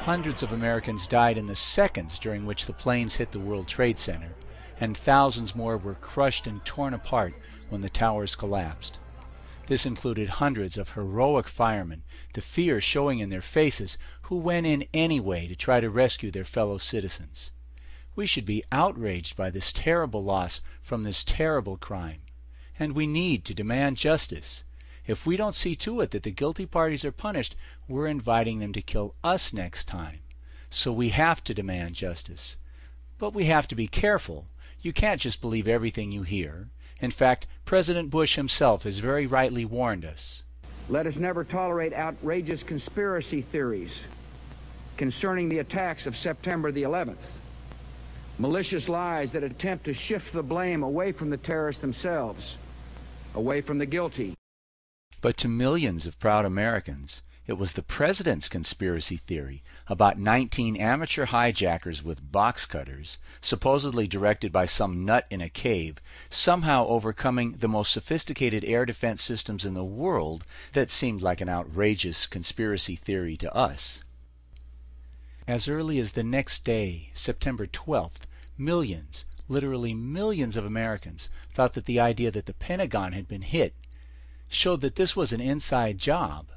Hundreds of Americans died in the seconds during which the planes hit the World Trade Center, and thousands more were crushed and torn apart when the towers collapsed. This included hundreds of heroic firemen, the fear showing in their faces, who went in anyway to try to rescue their fellow citizens. We should be outraged by this terrible loss from this terrible crime, and we need to demand justice. If we don't see to it that the guilty parties are punished, we're inviting them to kill us next time. So we have to demand justice. But we have to be careful. You can't just believe everything you hear. In fact, President Bush himself has very rightly warned us. Let us never tolerate outrageous conspiracy theories concerning the attacks of September the 11th. Malicious lies that attempt to shift the blame away from the terrorists themselves, away from the guilty. But to millions of proud Americans, it was the president's conspiracy theory about 19 amateur hijackers with box cutters, supposedly directed by some nut in a cave, somehow overcoming the most sophisticated air defense systems in the world, that seemed like an outrageous conspiracy theory to us. As early as the next day, September 12th, millions, literally millions of Americans thought that the idea that the Pentagon had been hit showed that this was an inside job.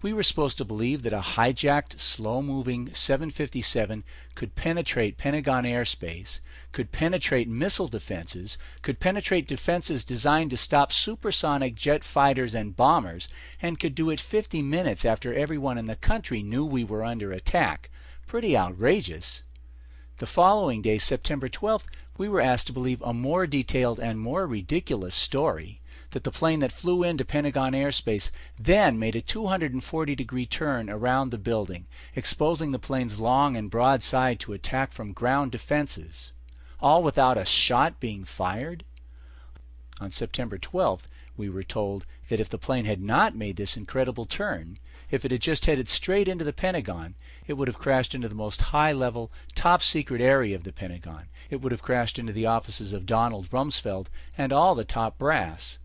We were supposed to believe that a hijacked, slow-moving 757 could penetrate Pentagon airspace, could penetrate missile defenses, could penetrate defenses designed to stop supersonic jet fighters and bombers, and could do it 50 minutes after everyone in the country knew we were under attack. Pretty outrageous. The following day, September 12th, we were asked to believe a more detailed and more ridiculous story, that the plane that flew into Pentagon airspace then made a 240-degree turn around the building, exposing the plane's long and broad side to attack from ground defenses, all without a shot being fired. On September 12th, we were told that if the plane had not made this incredible turn, if it had just headed straight into the Pentagon, it would have crashed into the most high-level, top-secret area of the Pentagon. It would have crashed into the offices of Donald Rumsfeld and all the top brass.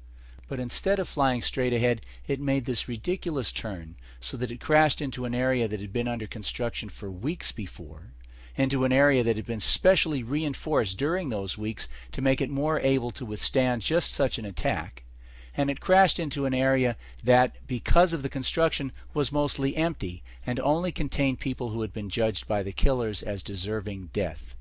But instead of flying straight ahead, it made this ridiculous turn so that it crashed into an area that had been under construction for weeks before, into an area that had been specially reinforced during those weeks to make it more able to withstand just such an attack. And it crashed into an area that, because of the construction, was mostly empty and only contained people who had been judged by the killers as deserving death.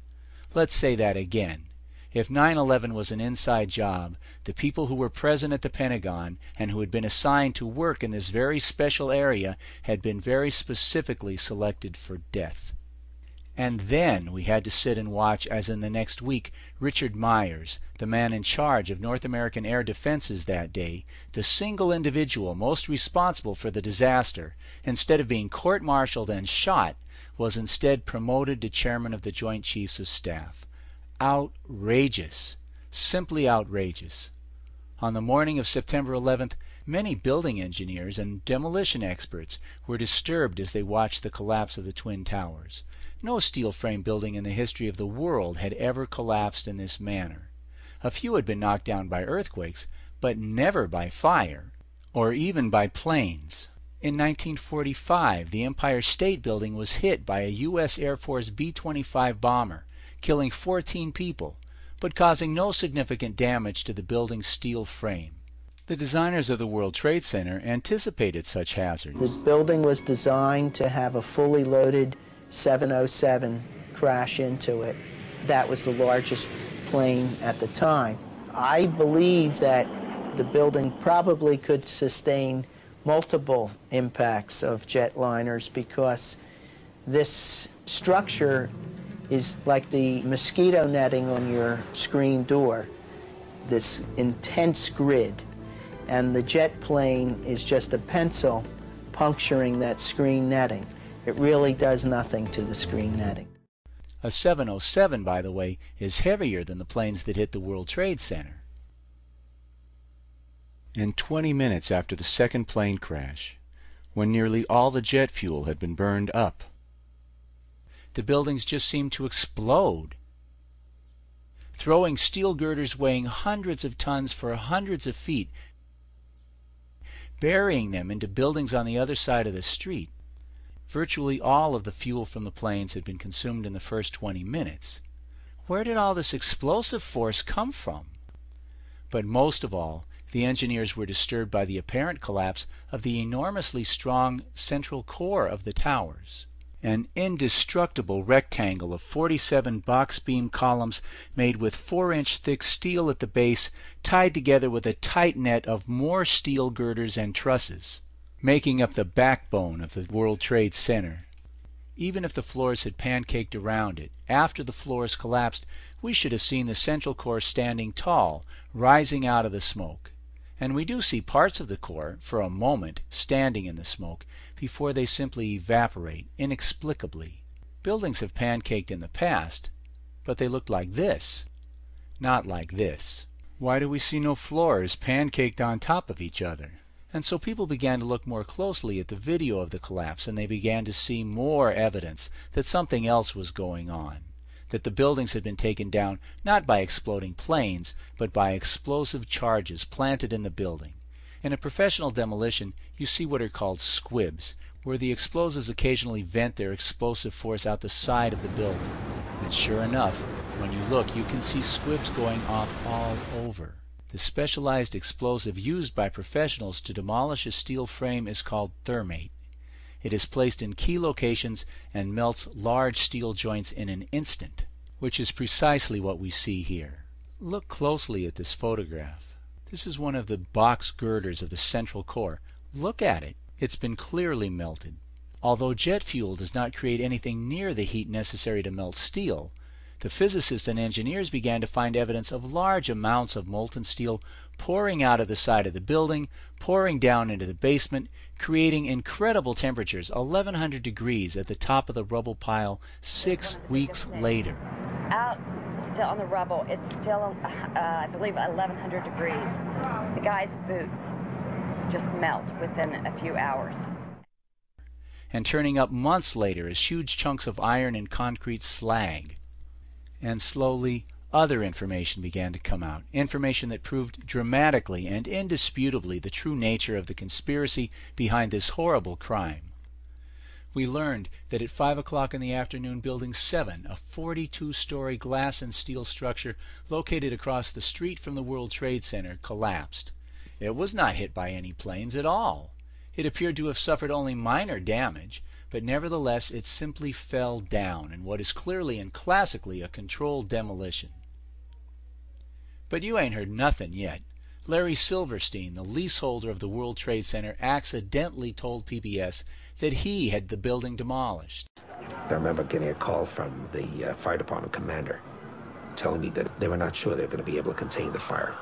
Let's say that again. If 9/11 was an inside job, the people who were present at the Pentagon and who had been assigned to work in this very special area had been very specifically selected for death. And then we had to sit and watch as in the next week Richard Myers, the man in charge of North American air defenses that day, the single individual most responsible for the disaster, instead of being court-martialed and shot, was instead promoted to chairman of the Joint Chiefs of Staff. Outrageous. Simply outrageous. On the morning of September 11th, many building engineers and demolition experts were disturbed as they watched the collapse of the Twin Towers. No steel frame building in the history of the world had ever collapsed in this manner. A few had been knocked down by earthquakes, but never by fire, or even by planes. In 1945, the Empire State Building was hit by a U.S. Air Force B-25 bomber, killing 14 people, but causing no significant damage to the building's steel frame. The designers of the World Trade Center anticipated such hazards. The building was designed to have a fully loaded 707 crash into it. That was the largest plane at the time. I believe that the building probably could sustain multiple impacts of jetliners because this structure is like the mosquito netting on your screen door, this intense grid, and the jet plane is just a pencil puncturing that screen netting. It really does nothing to the screen netting. A 707, by the way, is heavier than the planes that hit the World Trade Center. And 20 minutes after the second plane crash, when nearly all the jet fuel had been burned up, the buildings just seemed to explode, throwing steel girders weighing hundreds of tons for hundreds of feet, burying them into buildings on the other side of the street. Virtually all of the fuel from the planes had been consumed in the first 20 minutes. Where did all this explosive force come from? But most of all, the engineers were disturbed by the apparent collapse of the enormously strong central core of the towers. An indestructible rectangle of 47 box beam columns made with 4-inch thick steel at the base, tied together with a tight net of more steel girders and trusses, making up the backbone of the World Trade Center. Even if the floors had pancaked around it, after the floors collapsed, we should have seen the central core standing tall, rising out of the smoke. And we do see parts of the core, for a moment, standing in the smoke, before they simply evaporate, inexplicably. Buildings have pancaked in the past, but they looked like this, not like this. Why do we see no floors pancaked on top of each other? And so people began to look more closely at the video of the collapse, and they began to see more evidence that something else was going on. That the buildings had been taken down not by exploding planes, but by explosive charges planted in the building. In a professional demolition, you see what are called squibs, where the explosives occasionally vent their explosive force out the side of the building. And sure enough, when you look, you can see squibs going off all over. The specialized explosive used by professionals to demolish a steel frame is called thermate. It is placed in key locations and melts large steel joints in an instant, which is precisely what we see here. Look closely at this photograph. This is one of the box girders of the central core. Look at it. It's been clearly melted. Although jet fuel does not create anything near the heat necessary to melt steel, the physicists and engineers began to find evidence of large amounts of molten steel pouring out of the side of the building, pouring down into the basement, creating incredible temperatures, 1100 degrees at the top of the rubble pile 6 weeks later. Out still on the rubble, it's still, I believe, 1100 degrees. The guy's boots just melt within a few hours. And turning up months later as huge chunks of iron and concrete slag. And slowly, other information began to come out, information that proved dramatically and indisputably the true nature of the conspiracy behind this horrible crime. We learned that at 5 o'clock in the afternoon, Building 7, a 42-story glass and steel structure located across the street from the World Trade Center, collapsed. It was not hit by any planes at all. It appeared to have suffered only minor damage, but nevertheless it simply fell down in what is clearly and classically a controlled demolition. But you ain't heard nothing yet. Larry Silverstein, the leaseholder of the World Trade Center, accidentally told PBS that he had the building demolished. I remember getting a call from the fire department commander telling me that they were not sure they were going to be able to contain the fire.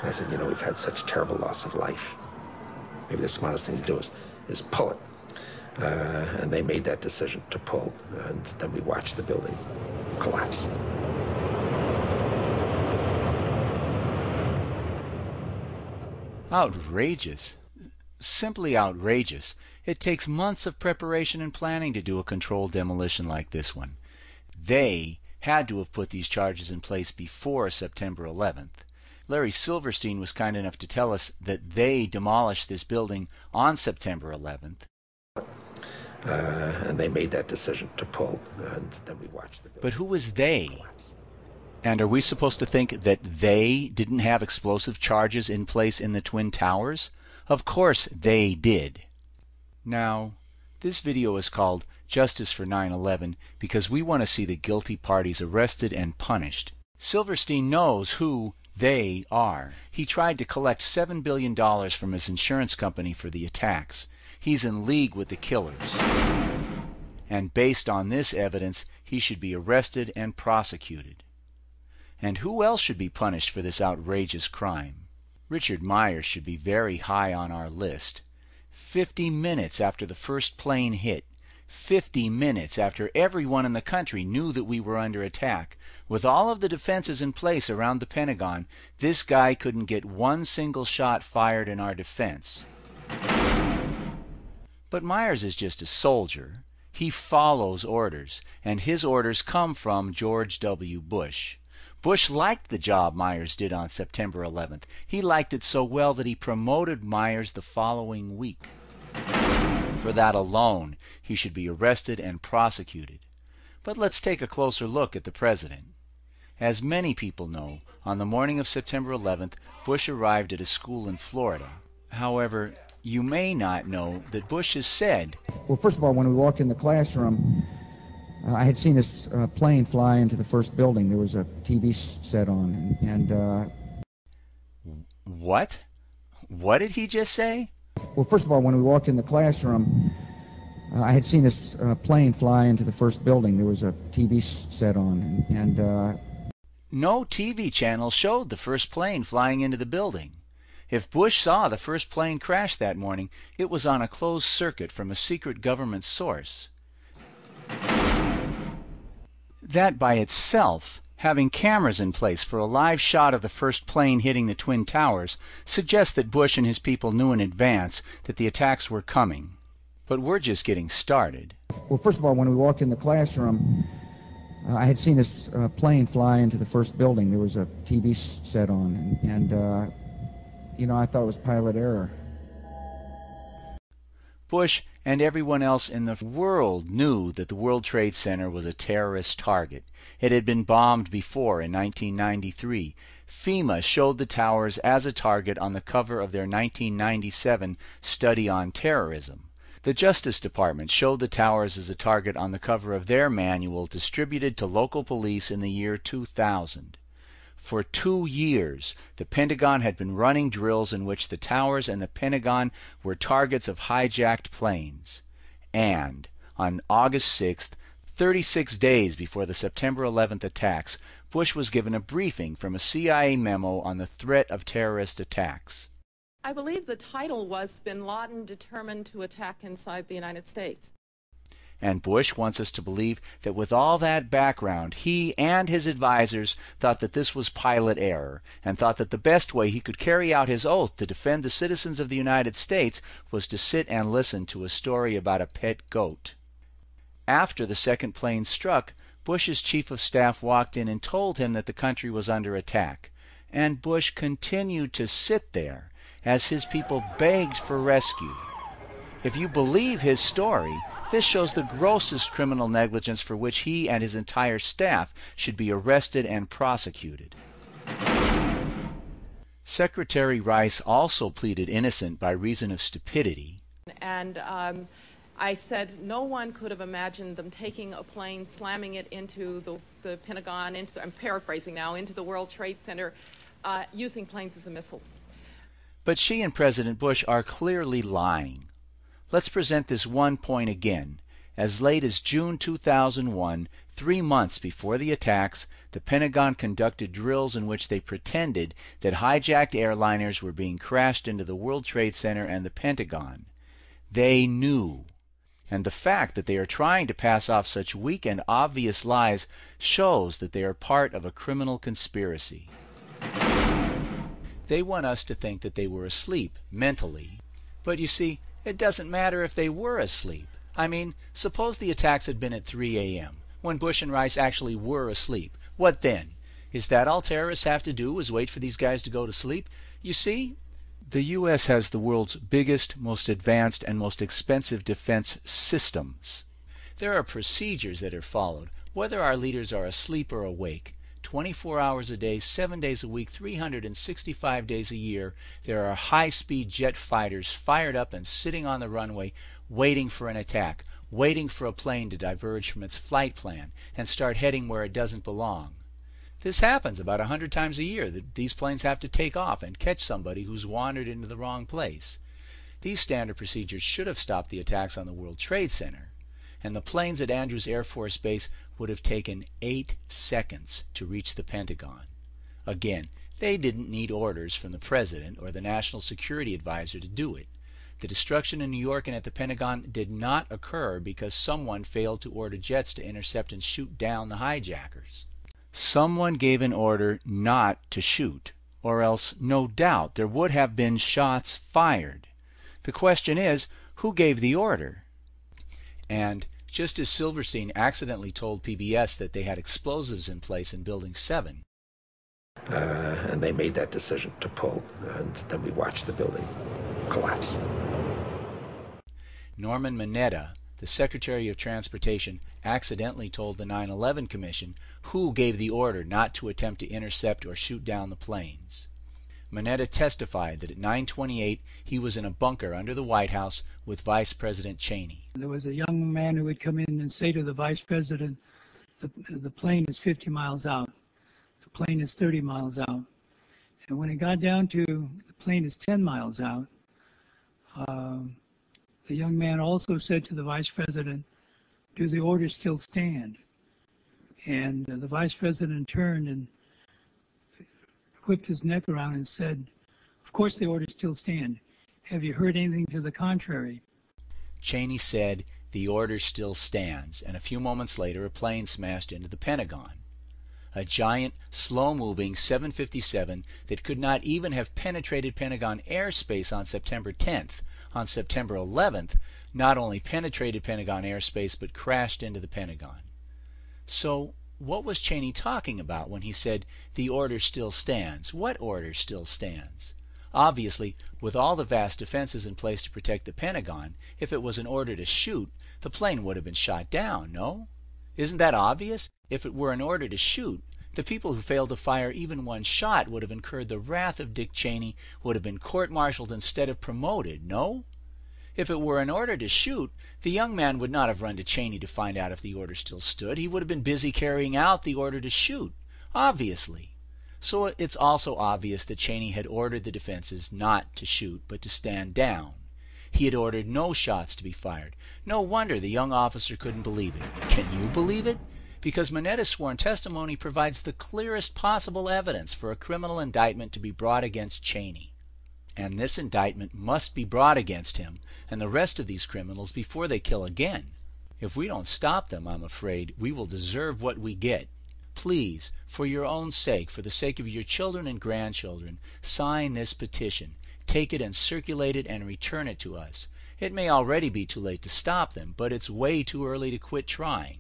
And I said, you know, we've had such terrible loss of life. Maybe the smartest thing to do is pull it. And they made that decision to pull, and then we watched the building collapse. Outrageous. Simply outrageous. It takes months of preparation and planning to do a controlled demolition like this one. They had to have put these charges in place before September 11th. Larry Silverstein was kind enough to tell us that they demolished this building on September 11th. And they made that decision to pull, and then we watched the building. But who was they? And are we supposed to think that they didn't have explosive charges in place in the Twin Towers? Of course they did. Now, this video is called Justice for 9/11 because we want to see the guilty parties arrested and punished. Silverstein knows who they are. He tried to collect $7 billion from his insurance company for the attacks. He's in league with the killers. And based on this evidence, he should be arrested and prosecuted. And who else should be punished for this outrageous crime? Richard Myers should be very high on our list. 50 minutes after the first plane hit, 50 minutes after everyone in the country knew that we were under attack, with all of the defenses in place around the Pentagon, this guy couldn't get one single shot fired in our defense. But Myers is just a soldier. He follows orders, and his orders come from George W. Bush. Bush liked the job Myers did on September 11th. He liked it so well that he promoted Myers the following week. For that alone, he should be arrested and prosecuted. But let's take a closer look at the president. As many people know, on the morning of September 11th, Bush arrived at a school in Florida. However, you may not know that Bush has said, Well, first of all, when we walked in the classroom, I had seen this plane fly into the first building. There was a TV set on, and What? What did he just say? well, first of all, when we walked in the classroom, I had seen this plane fly into the first building. There was a TV set on, and No TV channel showed the first plane flying into the building. If Bush saw the first plane crash that morning, it was on a closed circuit from a secret government source. That by itself, having cameras in place for a live shot of the first plane hitting the Twin Towers, suggests that Bush and his people knew in advance that the attacks were coming. But we're just getting started. well, first of all, when we walked in the classroom, I had seen this plane fly into the first building. There was a TV set on, and I thought it was pilot error. Bush and everyone else in the world knew that the World Trade Center was a terrorist target. It had been bombed before in 1993. FEMA showed the towers as a target on the cover of their 1997 study on terrorism. The Justice Department showed the towers as a target on the cover of their manual distributed to local police in the year 2000. For 2 years, the Pentagon had been running drills in which the towers and the Pentagon were targets of hijacked planes. And on August 6th, 36 days before the September 11th attacks, Bush was given a briefing from a CIA memo on the threat of terrorist attacks. I believe the title was Bin Laden Determined to Attack Inside the United States. And Bush wants us to believe that with all that background, he and his advisors thought that this was pilot error, and thought that the best way he could carry out his oath to defend the citizens of the United States was to sit and listen to a story about a pet goat. After the second plane struck, Bush's chief of staff walked in and told him that the country was under attack. And Bush continued to sit there as his people begged for rescue. If you believe his story, this shows the grossest criminal negligence for which he and his entire staff should be arrested and prosecuted. Secretary Rice also pleaded innocent by reason of stupidity. And I said no one could have imagined them taking a plane, slamming it into the Pentagon, I'm paraphrasing now, into the World Trade Center, using planes as a missile. But she and President Bush are clearly lying. Let's present this one point again. As late as June 2001, 3 months before the attacks, the Pentagon conducted drills in which they pretended that hijacked airliners were being crashed into the World Trade Center and the Pentagon. They knew. And the fact that they are trying to pass off such weak and obvious lies shows that they are part of a criminal conspiracy. They want us to think that they were asleep mentally. But you see, it doesn't matter if they were asleep. I mean, suppose the attacks had been at 3 a.m., when Bush and Rice actually were asleep. What then? Is that all terrorists have to do, is wait for these guys to go to sleep? You see, the U.S. has the world's biggest, most advanced, and most expensive defense systems. There are procedures that are followed, whether our leaders are asleep or awake. 24 hours a day, 7 days a week, 365 days a year, there are high-speed jet fighters fired up and sitting on the runway waiting for an attack, waiting for a plane to diverge from its flight plan and start heading where it doesn't belong. This happens about 100 times a year, that these planes have to take off and catch somebody who's wandered into the wrong place. These standard procedures should have stopped the attacks on the World Trade Center, and the planes at Andrews Air Force Base would have taken 8 seconds to reach the Pentagon. Again, they didn't need orders from the President or the National Security Advisor to do it. The destruction in New York and at the Pentagon did not occur because someone failed to order jets to intercept and shoot down the hijackers. Someone gave an order not to shoot, or else no doubt there would have been shots fired. The question is, who gave the order? And just as Silverstein accidentally told PBS that they had explosives in place in Building 7. And they made that decision to pull, and then we watched the building collapse. Norman Mineta, the Secretary of Transportation, accidentally told the 9/11 Commission who gave the order not to attempt to intercept or shoot down the planes. Mineta testified that at 9:28 he was in a bunker under the White House with Vice President Cheney. There was a young man who would come in and say to the Vice President, the plane is 50 miles out, the plane is 30 miles out. And when it got down to the plane is 10 miles out, the young man also said to the Vice President, do the orders still stand? And the Vice President turned and whipped his neck around and said, of course the orders still stand. Have you heard anything to the contrary? Cheney said, the order still stands, and a few moments later a plane smashed into the Pentagon. A giant, slow-moving 757 that could not even have penetrated Pentagon airspace on September 10th. On September 11th, not only penetrated Pentagon airspace but crashed into the Pentagon. So, what was Cheney talking about when he said, the order still stands? What order still stands? Obviously, with all the vast defenses in place to protect the Pentagon, if it was an order to shoot, the plane would have been shot down, no? Isn't that obvious? If it were an order to shoot, the people who failed to fire even one shot would have incurred the wrath of Dick Cheney, would have been court-martialed instead of promoted, no? If it were an order to shoot, the young man would not have run to Cheney to find out if the order still stood. He would have been busy carrying out the order to shoot, obviously. So it's also obvious that Cheney had ordered the defenses not to shoot, but to stand down. He had ordered no shots to be fired. No wonder the young officer couldn't believe it. Can you believe it? Because Mineta's sworn testimony provides the clearest possible evidence for a criminal indictment to be brought against Cheney. And this indictment must be brought against him and the rest of these criminals before they kill again. If we don't stop them, I'm afraid, we will deserve what we get. Please, for your own sake, for the sake of your children and grandchildren, sign this petition. Take it and circulate it and return it to us. It may already be too late to stop them, but it's way too early to quit trying.